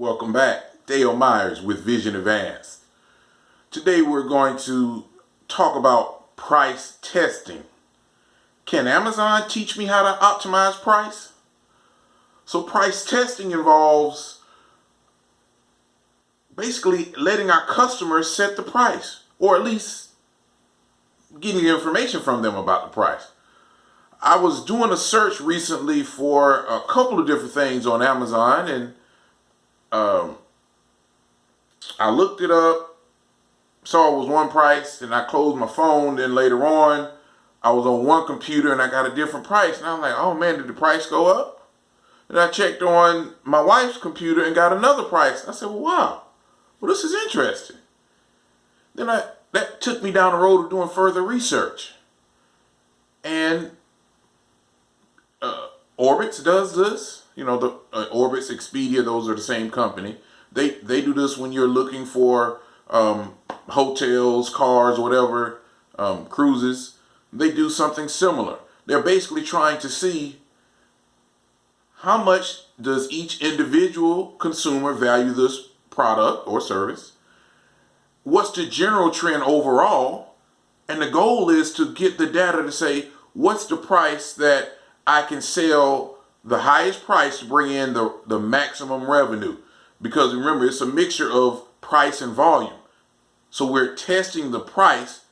Welcome back. Dale Myers with Vision Advanced. Today we're going to talk about price testing. Can Amazon teach me how to optimize price? So price testing involves basically letting our customers set the price, or at least getting information from them about the price. I was doing a search recently for a couple of different things on Amazon, and I looked it up, saw it was one price, and I closed my phone. Then later on, I was on one computer and I got a different price. And I was like, oh man, did the price go up? And I checked on my wife's computer and got another price. I said, well, wow, well, this is interesting. Then that took me down the road of doing further research. And Orbitz does this. You know, the Orbitz, Expedia, those are the same company. They do this when you're looking for hotels, cars, whatever, cruises. They do something similar. They're basically trying to see how much does each individual consumer value this product or service. What's the general trend overall? And the goal is to get the data to say, what's the price that I can sell the highest price to bring in the maximum revenue? Because remember, it's a mixture of price and volume. So we're testing the price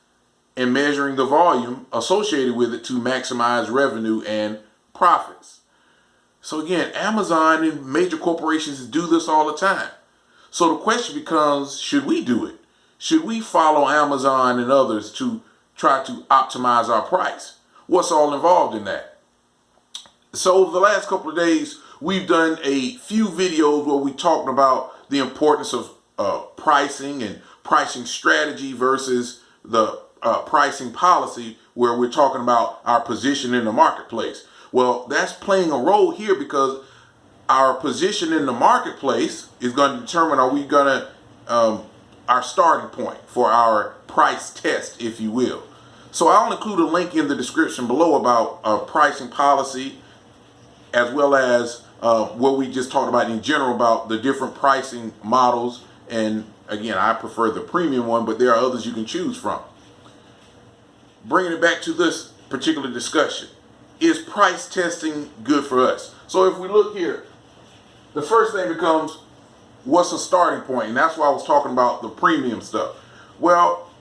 and measuring the volume associated with it to maximize revenue and profits. So again, Amazon and major corporations do this all the time. So the question becomes, should we do it? Should we follow Amazon and others to try to optimize our price? What's all involved in that? So over the last couple of days, we've done a few videos where we talked about the importance of pricing and pricing strategy versus the pricing policy, where we're talking about our position in the marketplace. Well, that's playing a role here because our position in the marketplace is going to determine, are we going to, our starting point for our price test, if you will. So I'll include a link in the description below about pricing policy, as well as what we just talked about in general about the different pricing models. And again, I prefer the premium one, but there are others you can choose from. Bringing it back to this particular discussion, is price testing good for us? So if we look here, the first thing becomes, what's a starting point? And that's why I was talking about the premium stuff. Well,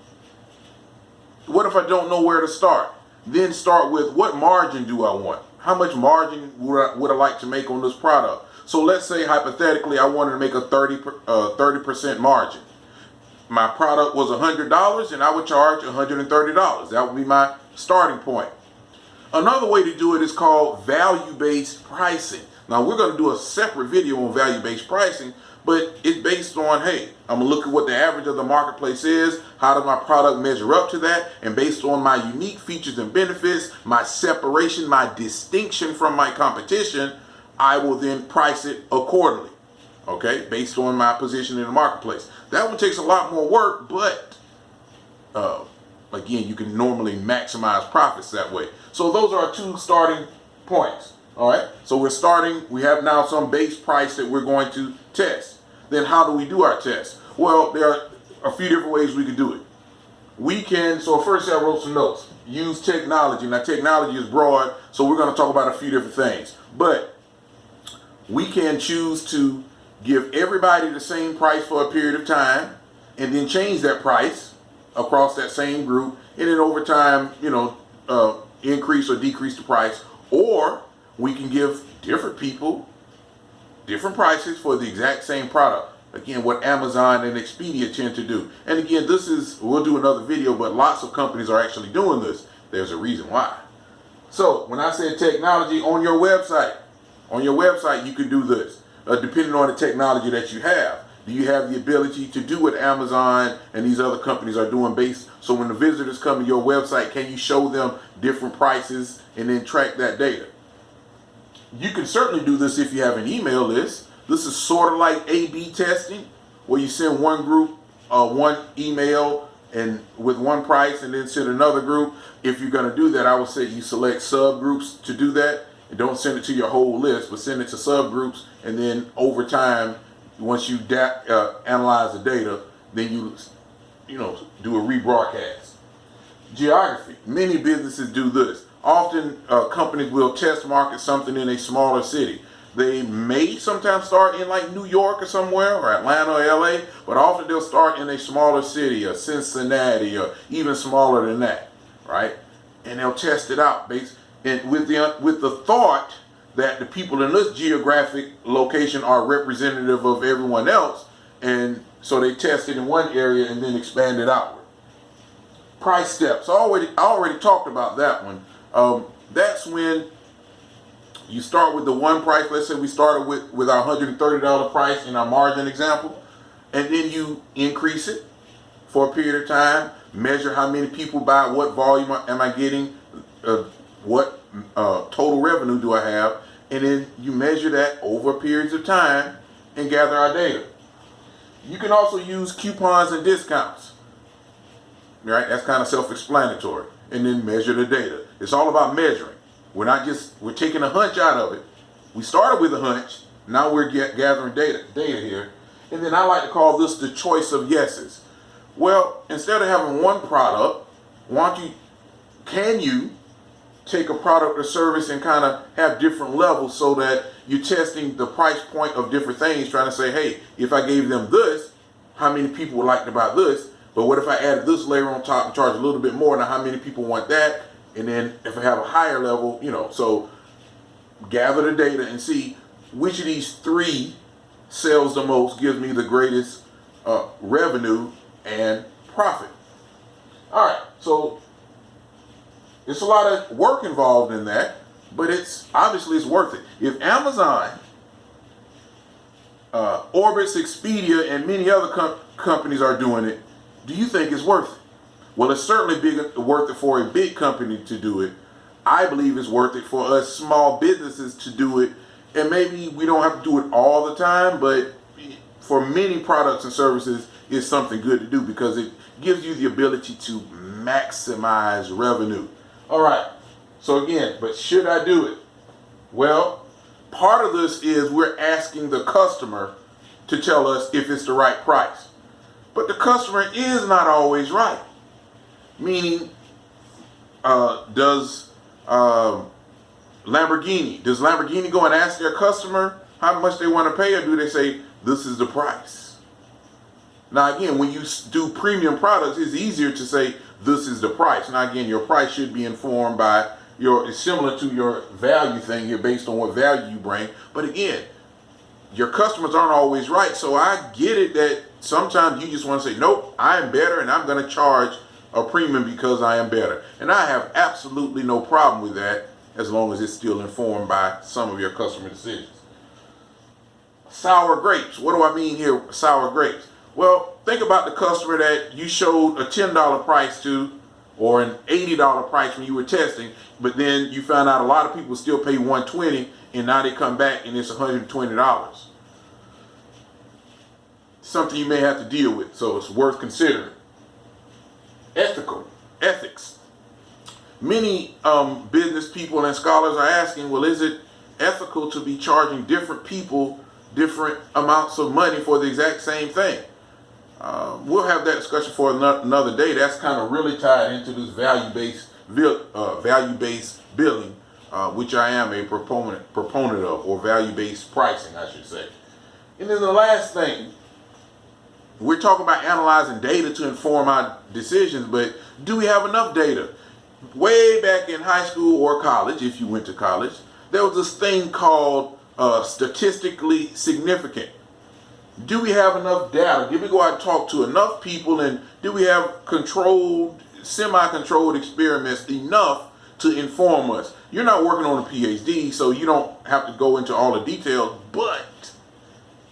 what if I don't know where to start? Then start with, what margin do I want? How much margin would I like to make on this product? So let's say hypothetically I wanted to make a 30% margin. My product was $100 and I would charge $130. That would be my starting point. Another way to do it is called value-based pricing. Now we're going to do a separate video on value-based pricing, but it's based on, hey, I'm going to look at what the average of the marketplace is, how does my product measure up to that, and based on my unique features and benefits, my separation, my distinction from my competition, I will then price it accordingly, okay, based on my position in the marketplace. That one takes a lot more work, but again, you can normally maximize profits that way. So those are our two starting points. All right, so we have now some base price that we're going to test. Then how do we do our test? Well, there are a few different ways we can do it. We can, so first I wrote some notes. Use technology. Now technology is broad, so we're going to talk about a few different things. But we can choose to give everybody the same price for a period of time and then change that price across that same group, and then over time, increase or decrease the price. Or we can give different people different prices for the exact same product. Again, what Amazon and Expedia tend to do. And again, we'll do another video, but lots of companies are actually doing this. There's a reason why. So when I said technology, on your website, you can do this, depending on the technology that you have. Do you have the ability to do what Amazon and these other companies are doing so when the visitors come to your website, can you show them different prices and then track that data? You can certainly do this if you have an email list. This is sort of like A/B testing, where you send one group one email and with one price and then send another group. If you're going to do that, I would say you select subgroups to do that. And don't send it to your whole list, but send it to subgroups, and then over time once you analyze the data, then you do a rebroadcast. Geography. Many businesses do this. Often companies will test market something in a smaller city. They may sometimes start in like New York or somewhere, or Atlanta or LA, but often they'll start in a smaller city, or Cincinnati, or even smaller than that, right? And they'll test it out and with the thought that the people in this geographic location are representative of everyone else, and so they test it in one area and then expand it outward. Price steps. I already talked about that one. That's when you start with the one price. Let's say we started with our $130 price in our margin example, and then you increase it for a period of time, measure how many people buy, what volume am I getting, what total revenue do I have, and then you measure that over periods of time and gather our data. You can also use coupons and discounts, right? That's kind of self-explanatory. And then measure the data. It's all about measuring. We're taking a hunch out of it. We started with a hunch. Now we're gathering data here. And then I like to call this the choice of yeses. Well, instead of having one product, can you take a product or service and kind of have different levels so that you're testing the price point of different things, trying to say, hey, if I gave them this, how many people would like to buy this? But what if I added this layer on top and charge a little bit more? Now, how many people want that? And then if I have a higher level, so gather the data and see which of these three sells the most, gives me the greatest revenue and profit. All right, so it's a lot of work involved in that, but it's worth it. If Amazon, Orbitz, Expedia, and many other companies are doing it, do you think it's worth it? Well, it's certainly worth it for a big company to do it. I believe it's worth it for us small businesses to do it. And maybe we don't have to do it all the time, but for many products and services, it's something good to do because it gives you the ability to maximize revenue. All right. So again, but should I do it? Well, part of this is we're asking the customer to tell us if it's the right price. But the customer is not always right. Meaning, does Lamborghini go and ask their customer how much they want to pay, or do they say, this is the price? Now again, when you do premium products, it's easier to say, this is the price. Now again, your price should be informed by it's similar to your value thing here based on what value you bring. But again, your customers aren't always right. So I get it that sometimes you just want to say, nope, I am better and I'm going to charge a premium because I am better. And I have absolutely no problem with that as long as it's still informed by some of your customer decisions. Sour grapes. What do I mean here, sour grapes? Well, think about the customer that you showed a $10 price to or an $80 price when you were testing, but then you found out a lot of people still pay $120 and now they come back and it's $120. Something you may have to deal with, so it's worth considering. Ethics. Many business people and scholars are asking, well, is it ethical to be charging different people different amounts of money for the exact same thing? We'll have that discussion for another day. That's kind of really tied into this value-based billing, which I am a proponent of, or value-based pricing, I should say. And then the last thing, we're talking about analyzing data to inform our decisions, but do we have enough data? Way back in high school or college, if you went to college, there was this thing called statistically significant. Do we have enough data? Did we go out and talk to enough people, and do we have semi-controlled experiments enough to inform us? You're not working on a PhD, so you don't have to go into all the details, but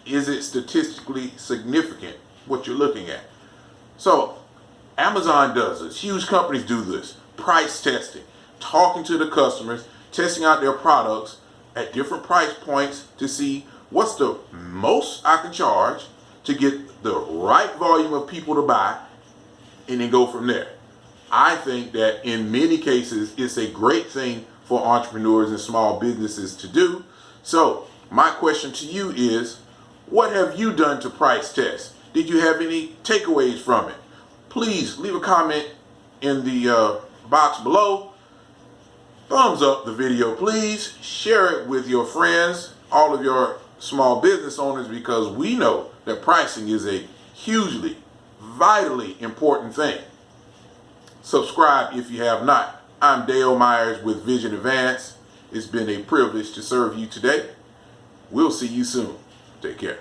is it statistically significant, what you're looking at? So Amazon does this. Huge companies do this. Price testing, talking to the customers, testing out their products at different price points to see what's the most I can charge to get the right volume of people to buy, and then go from there. I think that in many cases, it's a great thing for entrepreneurs and small businesses to do. So my question to you is, What have you done to price test? Did you have any takeaways from it? Please leave a comment in the box below. Thumbs up the video, please. Share it with your friends, all of your small business owners, because we know that pricing is a hugely, vitally important thing. Subscribe if you have not. I'm Dale Myers with Vision Advance. It's been a privilege to serve you today. We'll see you soon. Take care.